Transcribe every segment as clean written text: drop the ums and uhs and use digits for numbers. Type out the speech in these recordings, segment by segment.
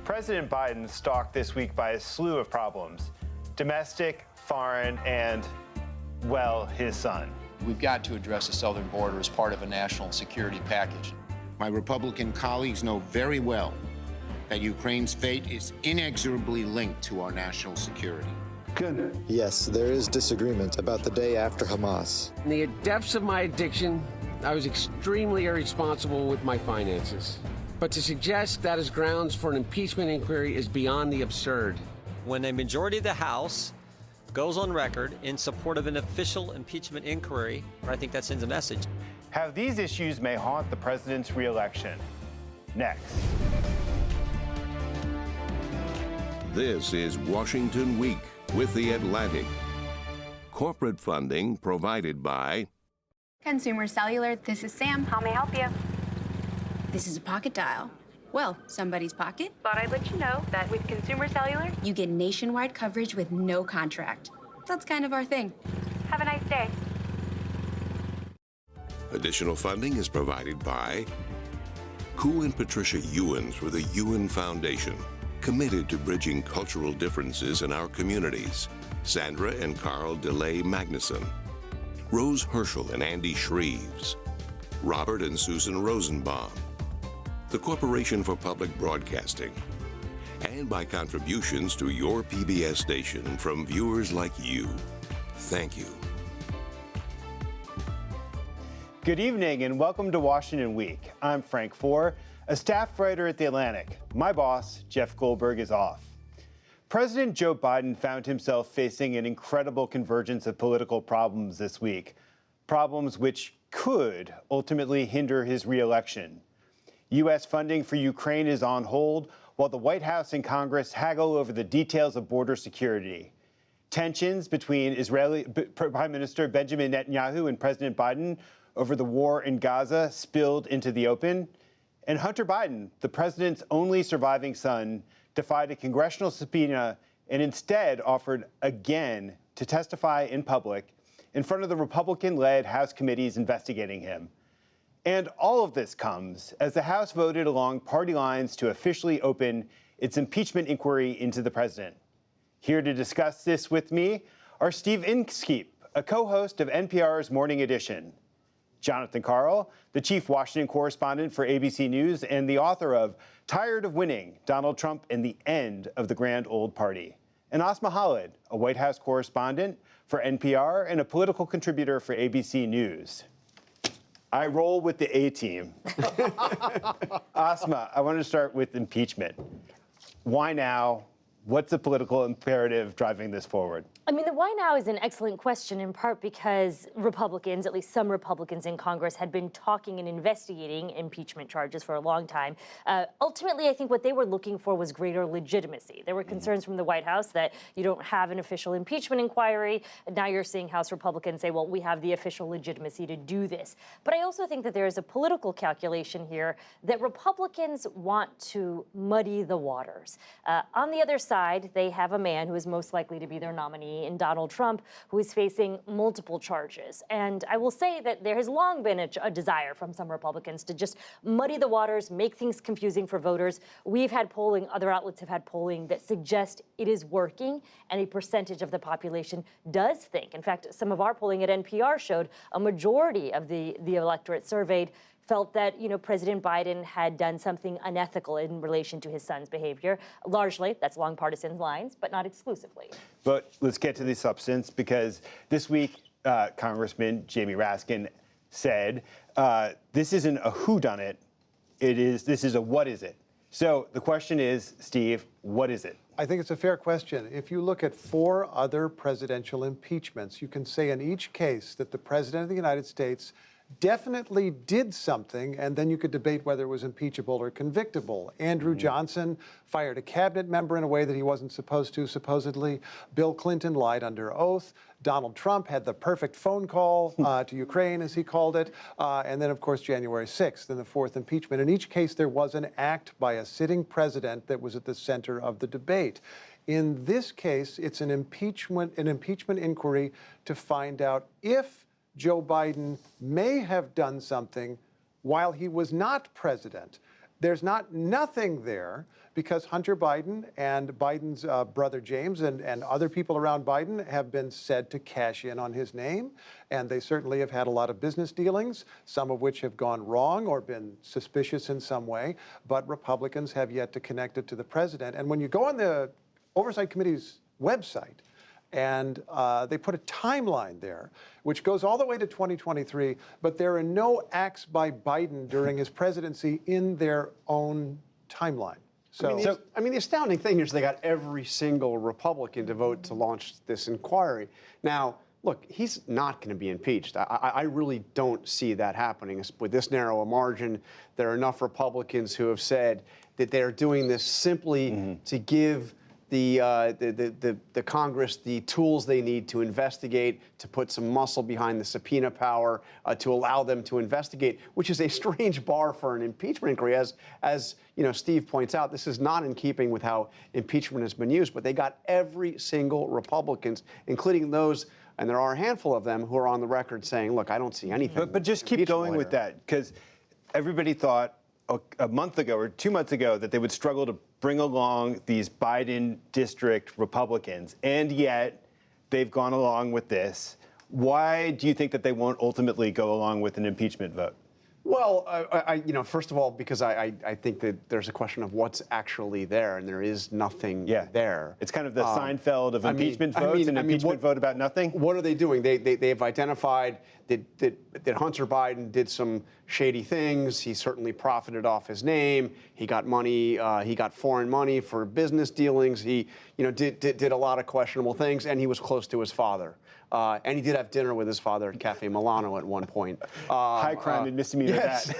President Biden stalked this week by a slew of problems: domestic, foreign, and, well, his son. We've got to address the southern border as part of a national security package. My Republican colleagues know very well that Ukraine's fate is inexorably linked to our national security. Good. Yes, there is disagreement about the day after Hamas. In the depths of my addiction, I was extremely irresponsible with my finances. But to suggest that is grounds for an impeachment inquiry is beyond the absurd. When a majority of the House goes on record in support of an official impeachment inquiry, I think that sends a message. How these issues may haunt the president's reelection. Next. This is Washington Week with The Atlantic. Corporate funding provided by Consumer Cellular. This is Sam. How may I help you? This is a pocket dial. Well, somebody's pocket. Thought I'd let you know that with Consumer Cellular, You get nationwide coverage with no contract. That's kind of our thing. have a nice day. Additional funding is provided by Koo and Patricia Ewan through the Ewan Foundation, committed to bridging cultural differences in our communities. Sandra and Karl DeLay Magnuson, Rose Herschel and Andy Shreves, Robert and Susan Rosenbaum, the Corporation for Public Broadcasting, and by contributions to your PBS station from viewers like you. Thank you. Good evening and welcome to Washington Week. I'm Frank Foer, a staff writer at The Atlantic. My boss, Jeff Goldberg, is off. President Joe Biden found himself facing an incredible convergence of political problems this week, problems which could ultimately hinder his reelection. U.S. funding for Ukraine is on hold, while the White House and Congress haggle over the details of border security. Tensions between Israeli Prime Minister Benjamin Netanyahu and President Biden over the war in Gaza spilled into the open. And Hunter Biden, the president's only surviving son, defied a congressional subpoena and instead offered again to testify in public in front of the Republican-led House committees investigating him. And all of this comes as the House voted along party lines to officially open its impeachment inquiry into the president. Here to discuss this with me are Steve Inskeep, a co-host of NPR's Morning Edition, Jonathan Karl, the chief Washington correspondent for ABC News and the author of Tired of Winning, Donald Trump and the End of the Grand Old Party, and Asma, a White House correspondent for NPR and a political contributor for ABC News. I roll with the A-team. Asma, I want to start with impeachment. Why now? What's the political imperative driving this forward? I mean, the why now is an excellent question, in part because Republicans, at least some Republicans in Congress, had been talking and investigating impeachment charges for a long time. Ultimately, I think what they were looking for was greater legitimacy. There were concerns from the White House that you don't have an official impeachment inquiry. Now you're seeing House Republicans say, well, we have the official legitimacy to do this. But I also think that there is a political calculation here that Republicans want to muddy the waters. On the other side, they have a man who is most likely to be their nominee in Donald Trump, who is facing multiple charges. And I will say that there has long been a desire from some Republicans to just muddy the waters, make things confusing for voters. We've had polling, other outlets have had polling that suggest it is working, and a percentage of the population does think. In fact, some of our polling at NPR showed a majority of the electorate surveyed felt that, President Biden had done something unethical in relation to his son's behavior. Largely, that's along partisan lines, but not exclusively. But let's get to the substance, because this week, Congressman Jamie Raskin said, this isn't a whodunit, this is a what is it? So the question is, Steve, what is it? I think it's a fair question. If you look at 4 other presidential impeachments, you can say in each case that the President of the United States definitely did something, and then you could debate whether it was impeachable or convictable. Andrew Johnson fired a cabinet member in a way that he wasn't supposed to, supposedly. Bill Clinton lied under oath. Donald Trump had the perfect phone call to Ukraine, as he called it. And then, of course, January 6th in the 4th impeachment. In each case, there was an act by a sitting president that was at the center of the debate. In this case, it's an impeachment inquiry to find out if Joe Biden may have done something while he was not president. There's nothing there because Hunter Biden and Biden's brother James and other people around Biden have been said to cash in on his name. And they certainly have had a lot of business dealings, some of which have gone wrong or been suspicious in some way. But Republicans have yet to connect it to the president. And when you go on the Oversight Committee's website, and they put a timeline there, which goes all the way to 2023, but there are no acts by Biden during his presidency in their own timeline. So, I mean, the astounding thing is they got every single Republican to vote to launch this inquiry. Now, look, he's not going to be impeached. I really don't see that happening. With this narrow a margin, there are enough Republicans who have said that they're doing this simply to give the Congress the tools they need to investigate, to put some muscle behind the subpoena power, to allow them to investigate, which is a strange bar for an impeachment inquiry. As you know, Steve points out, this is not in keeping with how impeachment has been used, but they got every single Republicans, including those, and there are a handful of them, who are on the record saying, look, I don't see anything. But just keep going with that, because everybody thought a month ago or 2 months ago that they would struggle to bring along these Biden district Republicans, and yet they've gone along with this. Why do you think that they won't ultimately go along with an impeachment vote? Well, first of all, because I think that there's a question of what's actually there, and there is nothing there. It's kind of the Seinfeld of impeachment votes, an impeachment vote about nothing. What are they doing? They've identified that Hunter Biden did some shady things. He certainly profited off his name. He got money. He got foreign money for business dealings. He, did a lot of questionable things, and he was close to his father. And he did have dinner with his father at Cafe Milano at one point. High crime and misdemeanor. Yes.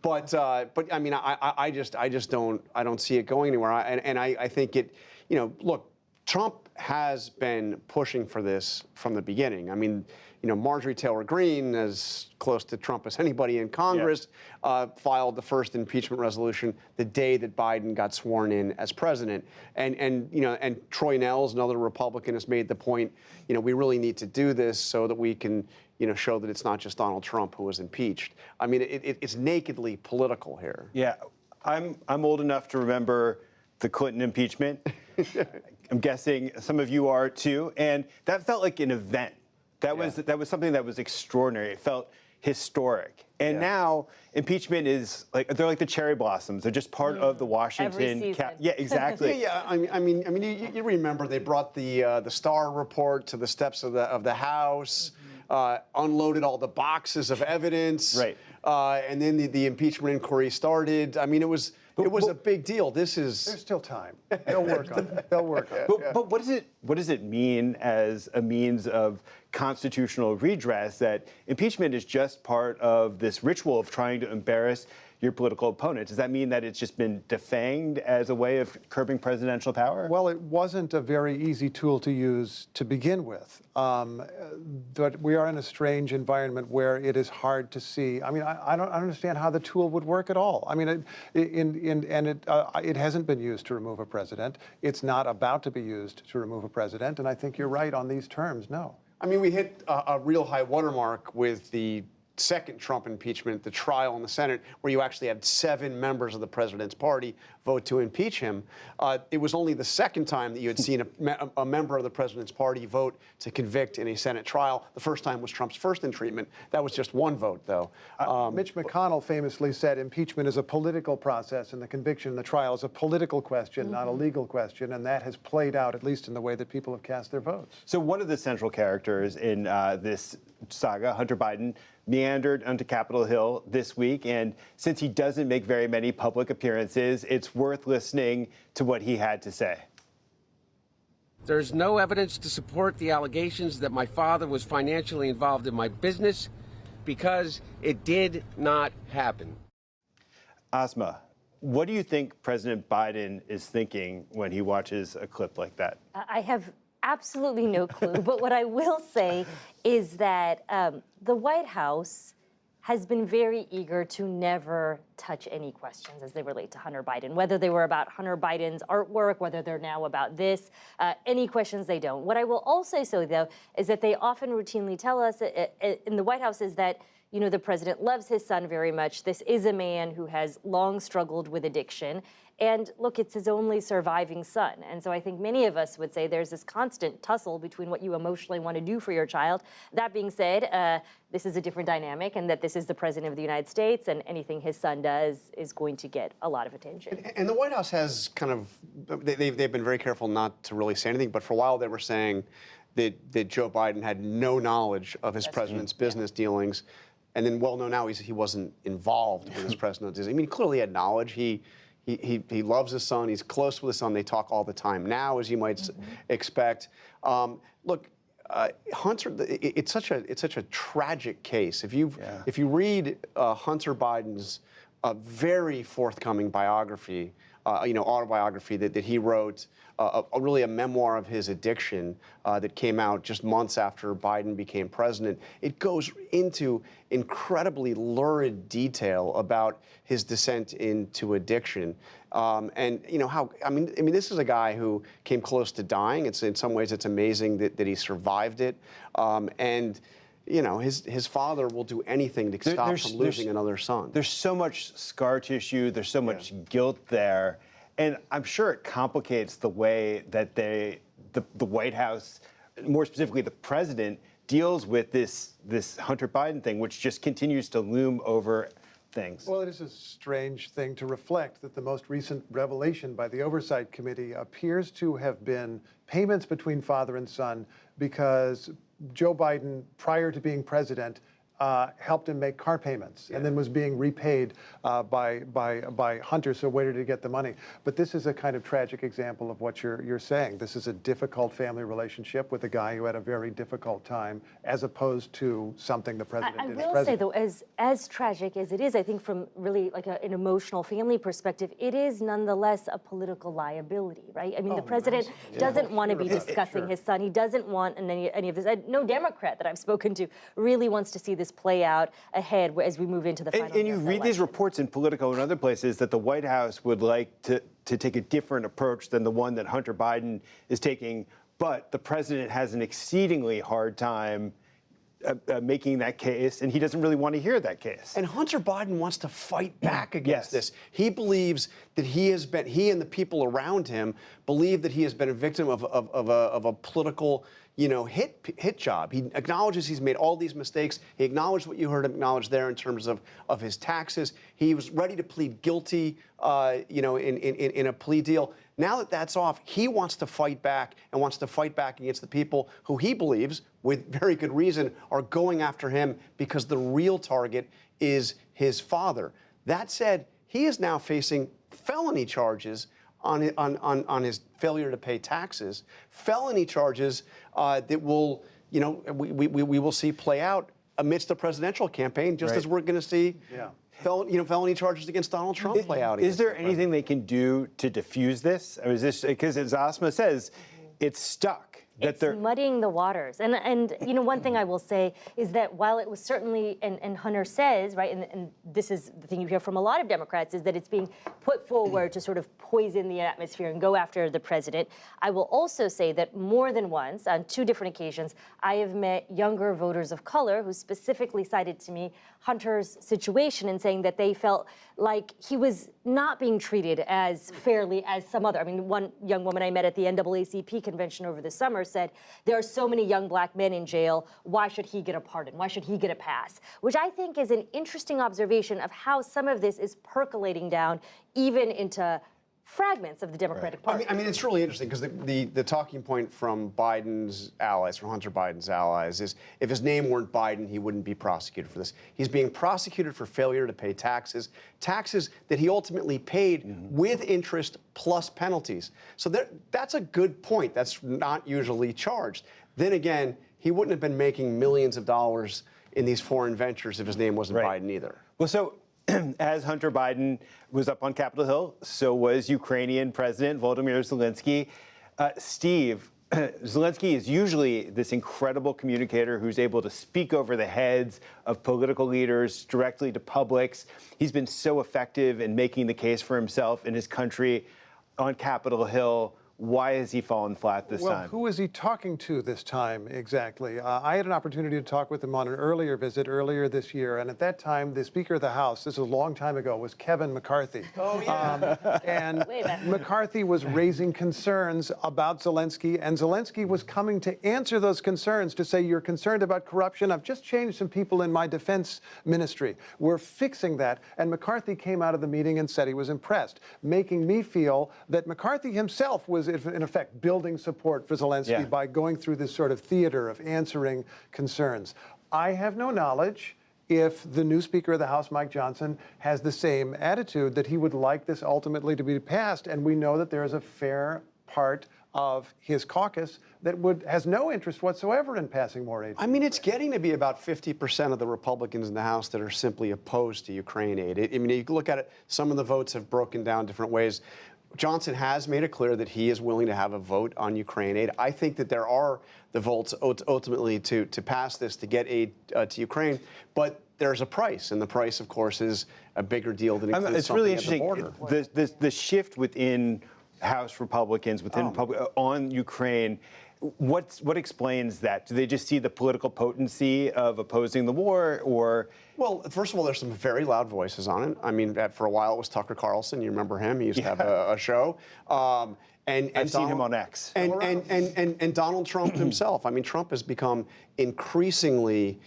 But I mean, I just don't see it going anywhere. And I think it, look, Trump has been pushing for this from the beginning. I mean, Marjorie Taylor Greene, as close to Trump as anybody in Congress, filed the first impeachment resolution the day that Biden got sworn in as president. And Troy Nehls, another Republican, has made the point, we really need to do this so that we can, show that it's not just Donald Trump who was impeached. I mean, it's nakedly political here. Yeah, I'm old enough to remember the Clinton impeachment. I'm guessing some of you are too, and that felt like an event. That was something that was extraordinary. It felt historic. And now impeachment is they're like the cherry blossoms. They're just part of the Washington. Yeah, exactly. I mean, you remember they brought the Starr report to the steps of the House, unloaded all the boxes of evidence, right? And then the impeachment inquiry started. I mean, it was a big deal. There's still time. They'll work on it. They'll work on it. But what does it mean as a means of constitutional redress that impeachment is just part of this ritual of trying to embarrass your political opponent? Does that mean that it's just been defanged as a way of curbing presidential power? Well, it wasn't a very easy tool to use to begin with. But we are in a strange environment where it is hard to see. I mean, I don't understand how the tool would work at all. I mean, it hasn't been used to remove a president. It's not about to be used to remove a president. And I think you're right on these terms, no. I mean, we hit a real high watermark with the second Trump impeachment, the trial in the Senate, where you actually had 7 members of the president's party vote to impeach him. It was only the second time that you had seen a member of the president's party vote to convict in a Senate trial. The first time was Trump's first indictment. That was just 1 vote, though. Mitch McConnell famously said impeachment is a political process, and the conviction in the trial is a political question, not a legal question, and that has played out, at least in the way that people have cast their votes. So one of the central characters in this saga, Hunter Biden, meandered onto Capitol Hill this week, and since he doesn't make very many public appearances, it's worth listening to what he had to say. There's no evidence to support the allegations that my father was financially involved in my business because it did not happen. Asma, what do you think President Biden is thinking when he watches a clip like that? I have absolutely no clue, but what I will say is that the White House has been very eager to never touch any questions as they relate to Hunter Biden, whether they were about Hunter Biden's artwork, whether they're now about this, any questions they don't. What I will also say, though, is that they often routinely tell us in the White House is that the president loves his son very much. This is a man who has long struggled with addiction. And look, it's his only surviving son. And so I think many of us would say there's this constant tussle between what you emotionally want to do for your child. That being said, this is a different dynamic, and that this is the president of the United States, and anything his son does is going to get a lot of attention. And the White House has kind of, they've been very careful not to really say anything, but for a while they were saying that Joe Biden had no knowledge of his president's business dealings. And then, well, no, now he wasn't involved with his president's dealings. I mean, clearly he had knowledge. He loves his son. He's close with his son. They talk all the time now, as you might expect. Look, Hunter, it's such a tragic case. If you read Hunter Biden's very forthcoming biography, autobiography that he wrote, really a memoir of his addiction that came out just months after Biden became president. It goes into incredibly lurid detail about his descent into addiction, and this is a guy who came close to dying. In some ways it's amazing that he survived it, and his father will do anything to stop him from losing another son. There's so much scar tissue. There's so much guilt there. And I'm sure it complicates the way that the White House, more specifically the president, deals with this Hunter Biden thing, which just continues to loom over things. Well, it is a strange thing to reflect that the most recent revelation by the Oversight Committee appears to have been payments between father and son because Joe Biden, prior to being president, helped him make car payments and then was being repaid by Hunter, so where did he get the money? But this is a kind of tragic example of what you're saying. This is a difficult family relationship with a guy who had a very difficult time, as opposed to something the president did as president. I will say, though, as tragic as it is, I think from really like an emotional family perspective, it is nonetheless a political liability, right? I mean, the president doesn't want to be discussing his son. He doesn't want any of this. No Democrat that I've spoken to really wants to see this play out ahead as we move into the final. And you read these reports in Politico and other places that the White House would like to take a different approach than the one that Hunter Biden is taking, but the president has an exceedingly hard time making that case, and he doesn't really want to hear that case. And Hunter Biden wants to fight back against this. He believes that he and the people around him believe that he has been a victim of a political hit job. He acknowledges he's made all these mistakes. He acknowledged what you heard him acknowledge there in terms of his taxes. He was ready to plead guilty, in a plea deal. Now that that's off, he wants to fight back and wants to fight back against the people who he believes, with very good reason, are going after him because the real target is his father. That said, he is now facing felony charges on his failure to pay taxes, felony charges that will, we will see play out amidst the presidential campaign, just as we're going to see felony charges against Donald Trump play out. Is there anything they can do to diffuse this? Or is this, because as Asma says, it's stuck. It's muddying the waters. And one thing I will say is that while it was certainly, and Hunter says, right, and this is the thing you hear from a lot of Democrats, is that it's being put forward to sort of poison the atmosphere and go after the president. I will also say that more than once, on 2 different occasions, I have met younger voters of color who specifically cited to me Hunter's situation and saying that they felt like he was not being treated as fairly as some other. I mean, one young woman I met at the NAACP convention over the summer said, there are so many young black men in jail, why should he get a pardon? Why should he get a pass? Which I think is an interesting observation of how some of this is percolating down even into fragments of the Democratic Party. I mean, it's really interesting because the talking point from Biden's allies, from Hunter Biden's allies, is if his name weren't Biden, he wouldn't be prosecuted for this. He's being prosecuted for failure to pay taxes that he ultimately paid with interest plus penalties. So that's a good point. That's not usually charged. Then again, he wouldn't have been making millions of dollars in these foreign ventures if his name wasn't Biden either. Well, so as Hunter Biden was up on Capitol Hill, so was Ukrainian President Volodymyr Zelensky. Steve, Zelensky is usually this incredible communicator who's able to speak over the heads of political leaders directly to publics. He's been so effective in making the case for himself and his country on Capitol Hill. Why has he fallen flat this time? Who is he talking to this time exactly? I had an opportunity to talk with him on an earlier visit earlier this year, and at that time, the Speaker of the House, this was a long time ago, was Kevin McCarthy. Oh, yeah. And McCarthy was raising concerns about Zelensky, and Zelensky was coming to answer those concerns, to say, you're concerned about corruption. I've just changed some people in my defense ministry. We're fixing that. And McCarthy came out of the meeting and said he was impressed, making me feel that McCarthy himself was, in effect, building support for Zelensky by going through this sort of theater of answering concerns. I have no knowledge if the new Speaker of the House, Mike Johnson, has the same attitude, that he would like this ultimately to be passed. And we know that there is a fair part of his caucus that has no interest whatsoever in passing more aid. I mean, it's getting to be about 50% of the Republicans in the House that are simply opposed to Ukraine aid. I mean, you look at it, some of the votes have broken down different ways. Johnson has made it clear that he is willing to have a vote on Ukraine aid. I think that there are the votes ultimately to pass this, to get aid to Ukraine, but there's a price, and the price, of course, is a bigger deal than includes it's really something at the interesting. border. The shift within House Republicans, on Ukraine, what explains that? Do they just see the political potency of opposing the war, or? Well, first of all, there's some very loud voices on it. I mean, for a while it was Tucker Carlson. You remember him? He used to have a show. And I've seen him on X. And Donald Trump himself. I mean, Trump has become increasingly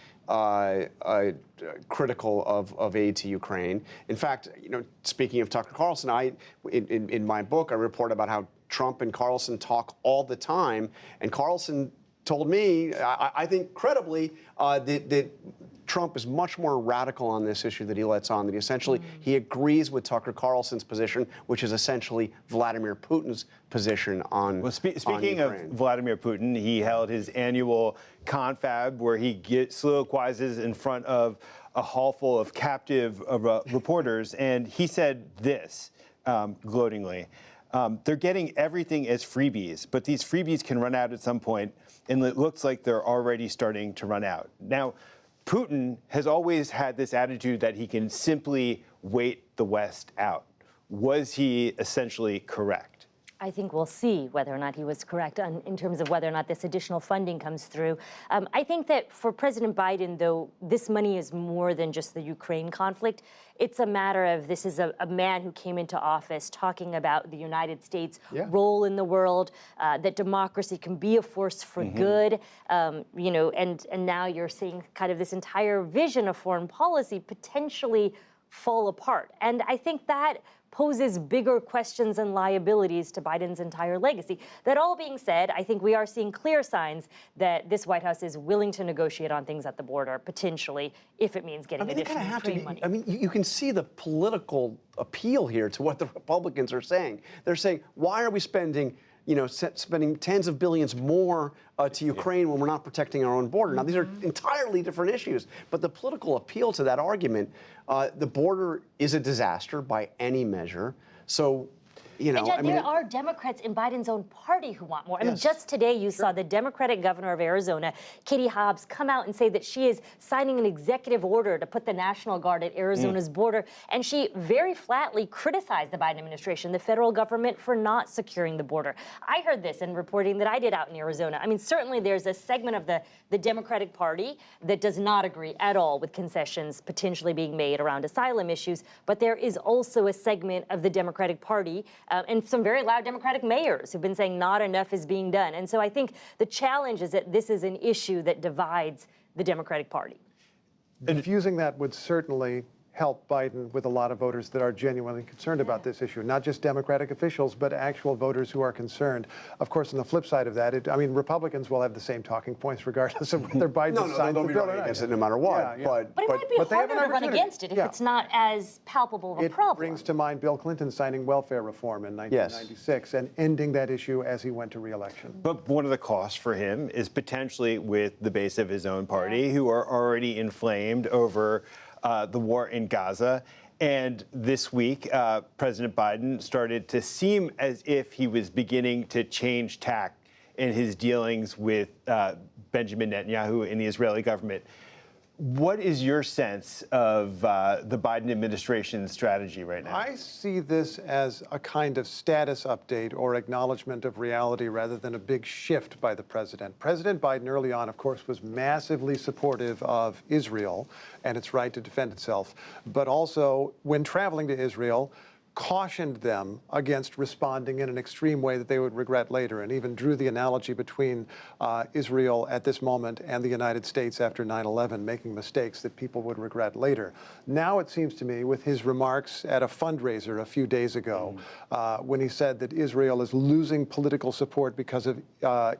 critical of aid to Ukraine. In fact, speaking of Tucker Carlson, in my book, I report about how Trump and Carlson talk all the time, and Carlson told me, I think credibly, that Trump is much more radical on this issue that he lets on, that he agrees with Tucker Carlson's position, which is essentially Vladimir Putin's position on Speaking of Vladimir Putin, he held his annual confab where he soliloquizes in front of a hall full of captive reporters, and he said this, gloatingly. They're getting everything as freebies, but these freebies can run out at some point, and it looks like they're already starting to run out. Now, Putin has always had this attitude that he can simply wait the West out. Was he essentially correct? I think we'll see whether or not he was correct in terms of whether or not this additional funding comes through. I think that for President Biden, though, this money is more than just the Ukraine conflict. It's a matter of, this is a man who came into office talking about the United States' role in the world, that democracy can be a force for good, and now you're seeing kind of this entire vision of foreign policy potentially fall apart. And I think that poses bigger questions and liabilities to Biden's entire legacy. That all being said, I think we are seeing clear signs that this White House is willing to negotiate on things at the border, potentially, if it means getting additional Ukraine money. I mean, you can see the political appeal here to what the Republicans are saying. They're saying, why are we spending tens of billions more to Ukraine when we're not protecting our own border? Now, these are entirely different issues, but the political appeal to that argument, the border is a disaster by any measure. So, there are Democrats in Biden's own party who want more. I mean, just today you saw the Democratic governor of Arizona, Katie Hobbs, come out and say that she is signing an executive order to put the National Guard at Arizona's border. And she very flatly criticized the Biden administration, the federal government, for not securing the border. I heard this in reporting that I did out in Arizona. I mean, certainly there's a segment of the Democratic Party that does not agree at all with concessions potentially being made around asylum issues. But there is also a segment of the Democratic Party and some very loud Democratic mayors who've been saying not enough is being done. And so I think the challenge is that this is an issue that divides the Democratic Party. Diffusing that would certainly help Biden with a lot of voters that are genuinely concerned about this issue, not just Democratic officials, but actual voters who are concerned. Of course, on the flip side of that, Republicans will have the same talking points regardless of whether Biden signs the bill or not. Against it no matter what. But it might be harder to run against it if it's not as palpable of a problem. It brings to mind Bill Clinton signing welfare reform in 1996 and ending that issue as he went to re-election. But one of the costs for him is potentially with the base of his own party, who are already inflamed over the war in Gaza. And this week, President Biden started to seem as if he was beginning to change tack in his dealings with Benjamin Netanyahu and the Israeli government. What is your sense of the Biden administration's strategy right now? I see this as a kind of status update or acknowledgement of reality rather than a big shift by the president. President Biden early on, of course, was massively supportive of Israel and its right to defend itself, but also when traveling to Israel, cautioned them against responding in an extreme way that they would regret later, and even drew the analogy between Israel at this moment and the United States after 9/11, making mistakes that people would regret later. Now it seems to me, with his remarks at a fundraiser a few days ago, when he said that Israel is losing political support because of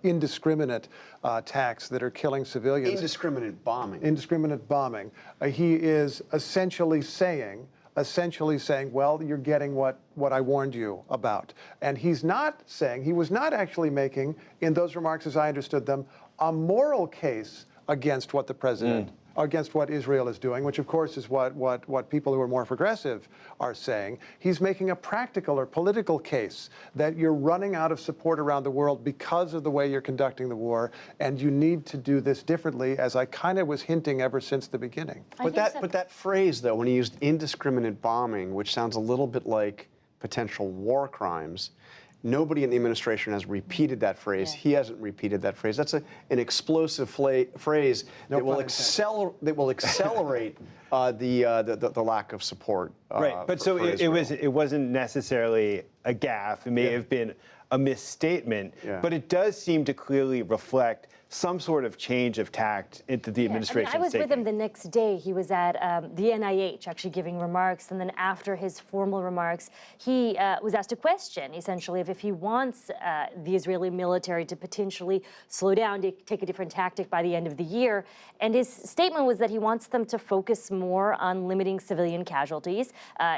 indiscriminate attacks that are killing civilians. Indiscriminate bombing. Indiscriminate bombing. He is essentially saying, well, you're getting what I warned you about. And he was not actually making, in those remarks as I understood them, a moral case against what the president, against what Israel is doing, which of course is what people who are more progressive are saying. He's making a practical or political case that you're running out of support around the world because of the way you're conducting the war, and you need to do this differently, as I kind of was hinting ever since the beginning. But that phrase, though, when he used indiscriminate bombing, which sounds a little bit like potential war crimes, nobody in the administration has repeated that phrase. Yeah. He hasn't repeated that phrase. That's an explosive phrase that will accelerate the lack of support. Right, but so it wasn't necessarily a gaffe. It may have been a misstatement, but it does seem to clearly reflect some sort of change of tact into the administration. I was with him the next day. He was at the NIH actually giving remarks, and then after his formal remarks, he was asked a question, essentially, if he wants the Israeli military to potentially slow down, to take a different tactic by the end of the year. And his statement was that he wants them to focus more on limiting civilian casualties.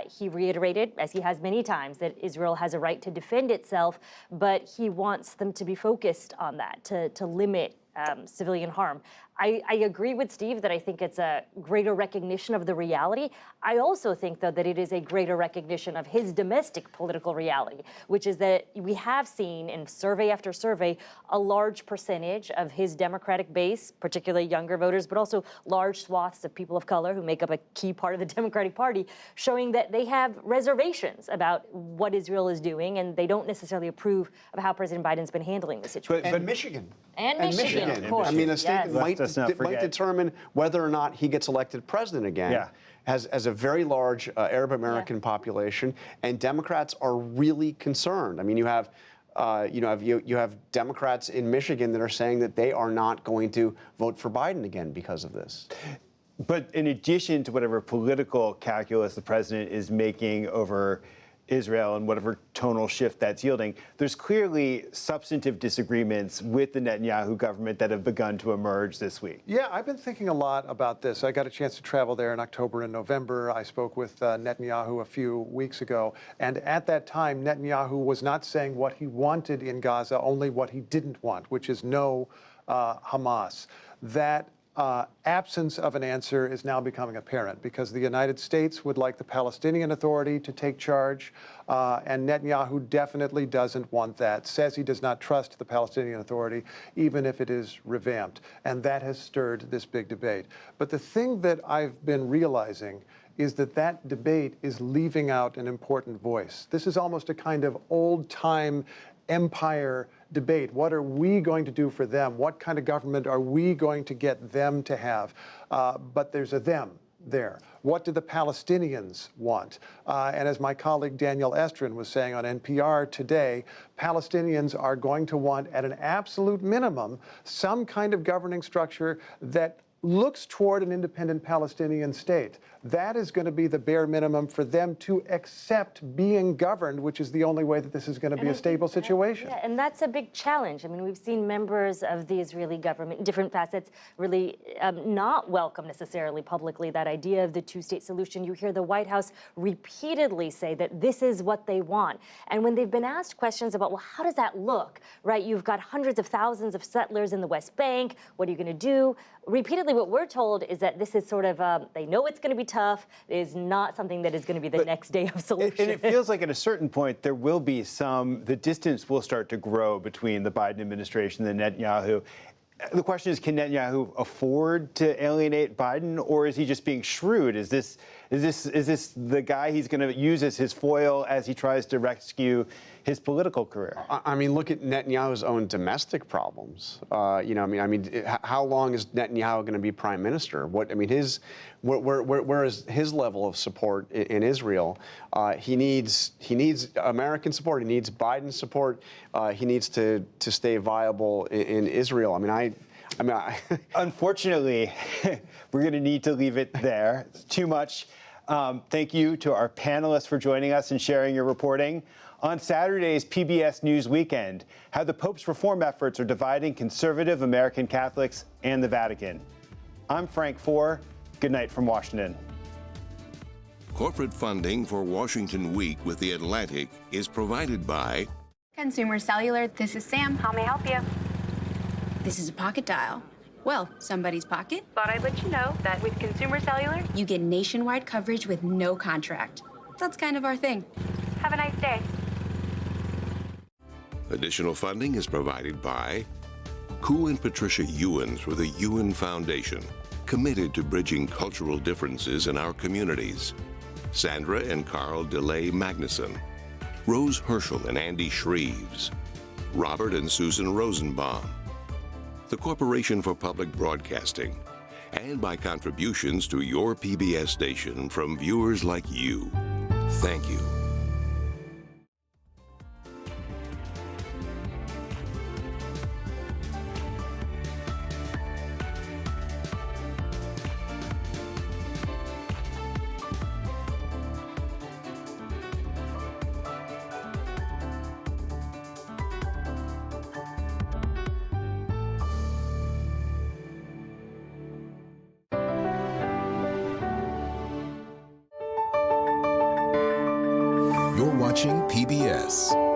He reiterated, as he has many times, that Israel has a right to defend itself, but he wants them to be focused on that, to limit civilian harm. I agree with Steve that I think it's a greater recognition of the reality. I also think, though, that it is a greater recognition of his domestic political reality, which is that we have seen in survey after survey a large percentage of his Democratic base, particularly younger voters, but also large swaths of people of color who make up a key part of the Democratic Party, showing that they have reservations about what Israel is doing, and they don't necessarily approve of how President Biden's been handling the situation. But Michigan. And Michigan, of course. I mean, a state that might determine whether or not he gets elected president again. Has a very large Arab American population, and Democrats are really concerned. I mean, you have Democrats in Michigan that are saying that they are not going to vote for Biden again because of this. But in addition to whatever political calculus the president is making over Israel and whatever tonal shift that's yielding, there's clearly substantive disagreements with the Netanyahu government that have begun to emerge this week. Yeah, I've been thinking a lot about this. I got a chance to travel there in October and November. I spoke with Netanyahu a few weeks ago. And at that time, Netanyahu was not saying what he wanted in Gaza, only what he didn't want, which is no Hamas. That absence of an answer is now becoming apparent because the United States would like the Palestinian Authority to take charge, and Netanyahu definitely doesn't want that, says he does not trust the Palestinian Authority, even if it is revamped. And that has stirred this big debate. But the thing that I've been realizing is that debate is leaving out an important voice. This is almost a kind of old-time empire debate. What are we going to do for them? What kind of government are we going to get them to have? But there's a them there. What do the Palestinians want? And as my colleague Daniel Estrin was saying on NPR today, Palestinians are going to want, at an absolute minimum, some kind of governing structure that looks toward an independent Palestinian state. That is going to be the bare minimum for them to accept being governed, which is the only way that this is going to be a stable situation. Yeah, and that's a big challenge. I mean, we've seen members of the Israeli government in different facets really not welcome necessarily publicly that idea of the two-state solution. You hear the White House repeatedly say that this is what they want. And when they've been asked questions about, well, how does that look, right? You've got hundreds of thousands of settlers in the West Bank. What are you going to do? Repeatedly, what we're told is that this is sort of, they know it's going to be tough. It is not something that is going to be the next day of solution. And it feels like at a certain point, there will be the distance will start to grow between the Biden administration and Netanyahu. the question is, can Netanyahu afford to alienate Biden, or is he just being shrewd? Is this the guy he's going to use as his foil as he tries to rescue his political career? I mean, look at Netanyahu's own domestic problems. How long is Netanyahu going to be prime minister? Where is his level of support in Israel? He needs American support. He needs Biden's support. He needs to stay viable in Israel. Unfortunately, we're going to need to leave it there. It's too much. Thank you to our panelists for joining us and sharing your reporting. On Saturday's PBS News Weekend, how the Pope's reform efforts are dividing conservative American Catholics and the Vatican. I'm Frank Foer. Good night from Washington. Corporate funding for Washington Week with The Atlantic is provided by Consumer Cellular, this is Sam. How may I help you? This is a pocket dial. Well, somebody's pocket. Thought I'd let you know that with Consumer Cellular, you get nationwide coverage with no contract. That's kind of our thing. Have a nice day. Additional funding is provided by Koo and Patricia Ewens with the Ewen Foundation, committed to bridging cultural differences in our communities. Sandra and Karl DeLay Magnuson, Rose Herschel and Andy Shreves, Robert and Susan Rosenbaum, the Corporation for Public Broadcasting, and by contributions to your PBS station from viewers like you. Thank you. You're watching PBS.